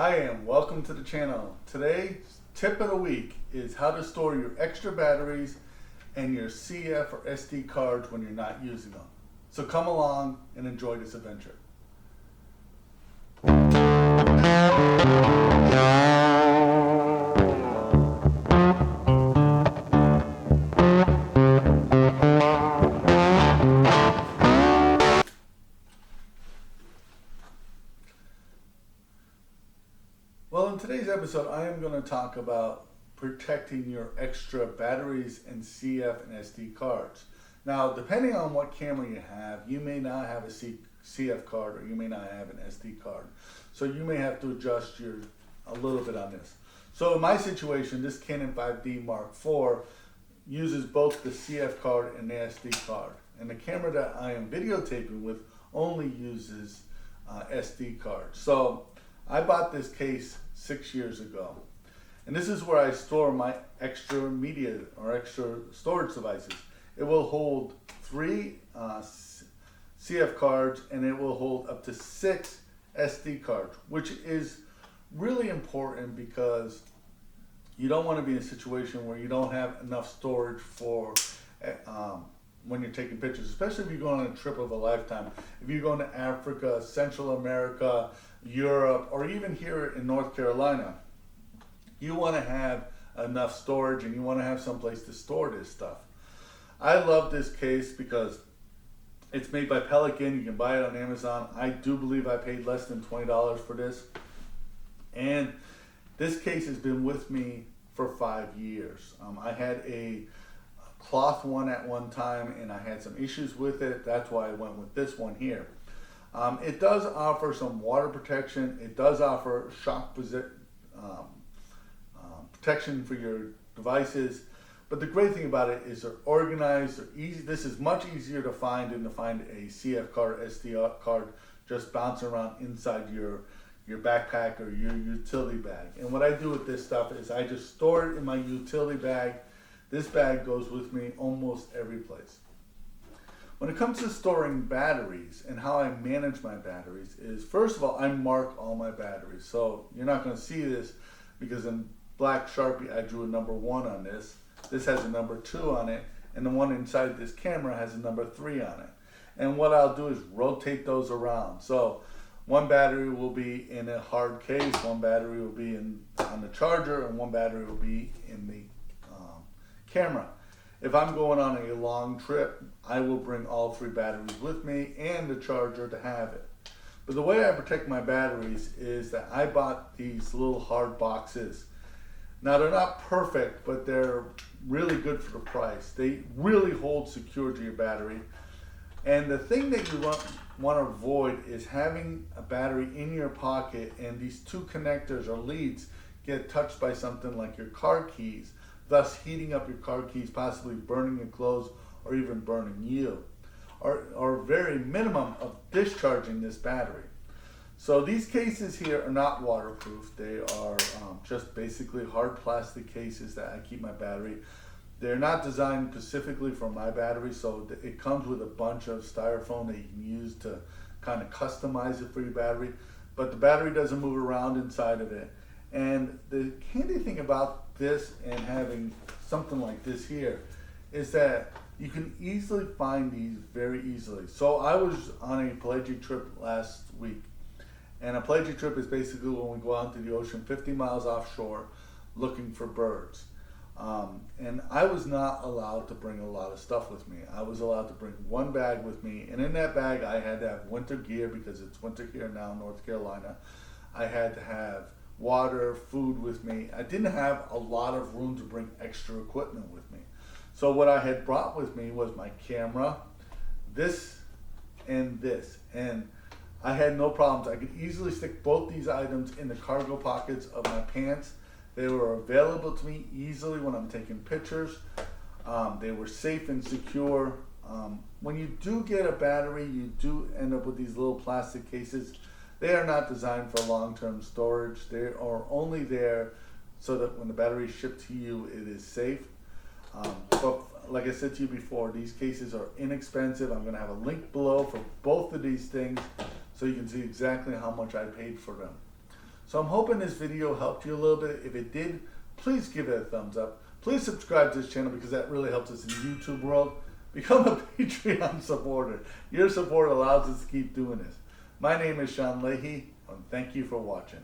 Hi and welcome to the channel. Today's tip of the week is how to store your extra batteries and your CF or SD cards when you're not using them. So come along and enjoy this adventure. Well, in today's episode, I am going to talk about protecting your extra batteries and CF and SD cards. Now, depending on what camera you have, you may not have a CF card or you may not have an SD card. So you may have to adjust a little bit on this. So in my situation, this Canon 5D Mark IV uses both the CF card and the SD card. And the camera that I am videotaping with only uses SD cards. So I bought this case 6 years ago, and this is where I store my extra media or extra storage devices. It will hold 3 CF cards and it will hold up to 6 SD cards, which is really important because you don't want to be in a situation where you don't have enough storage for when you're taking pictures, especially if you're going on a trip of a lifetime. If you're going to Africa, Central America, Europe, or even here in North Carolina, you want to have enough storage and you want to have some place to store this stuff. I love this case because it's made by Pelican. You can buy it on Amazon. I do believe I paid less than $20 for this. And this case has been with me for 5 years. I had a cloth one at one time and I had some issues with it. That's why I went with this one here. It does offer some water protection. It does offer shock protection for your devices. But the great thing about it is they're organized, they're easy. This is much easier to find than to find a CF card or SD card just bouncing around inside your backpack or your utility bag. And what I do with this stuff is I just store it in my utility bag. This bag goes with me almost every place. When it comes to storing batteries and how I manage my batteries is, first of all, I mark all my batteries. So you're not going to see this because in black Sharpie I drew a number 1 on this. This has a number 2 on it, and the one inside this camera has a number 3 on it. And what I'll do is rotate those around. So one battery will be in a hard case, one battery will be on the charger, and one battery will be in the camera. If I'm going on a long trip, I will bring all 3 batteries with me and the charger to have it. But the way I protect my batteries is that I bought these little hard boxes. Now they're not perfect, but they're really good for the price. They really hold secure to your battery. And the thing that you want to avoid is having a battery in your pocket and these 2 connectors or leads get touched by something like your car keys, thus heating up your car keys, possibly burning your clothes or even burning you, or very minimum of discharging this battery. So these cases here are not waterproof. They are just basically hard plastic cases that I keep my battery. They're not designed specifically for my battery, so it comes with a bunch of styrofoam that you can use to kind of customize it for your battery, but the battery doesn't move around inside of it. And the handy thing about this and having something like this here is that you can easily find these very easily. So I was on a pelagic trip last week, and a pelagic trip is basically when we go out into the ocean 50 miles offshore looking for birds. And I was not allowed to bring a lot of stuff with me. I was allowed to bring one bag with me, and in that bag I had to have winter gear because it's winter here now in North Carolina. I had to have water, food with me. I didn't have a lot of room to bring extra equipment with me. So what I had brought with me was my camera, this and this. And I had no problems. I could easily stick both these items in the cargo pockets of my pants. They were available to me easily when I'm taking pictures. They were safe and secure. When you do get a battery, you do end up with these little plastic cases. They are not designed for long-term storage. They are only there so that when the battery is shipped to you, it is safe. But like I said to you before, these cases are inexpensive. I'm going to have a link below for both of these things so you can see exactly how much I paid for them. So I'm hoping this video helped you a little bit. If it did, please give it a thumbs up. Please subscribe to this channel because that really helps us in the YouTube world. Become a Patreon supporter. Your support allows us to keep doing this. My name is Leahy, and thank you for watching.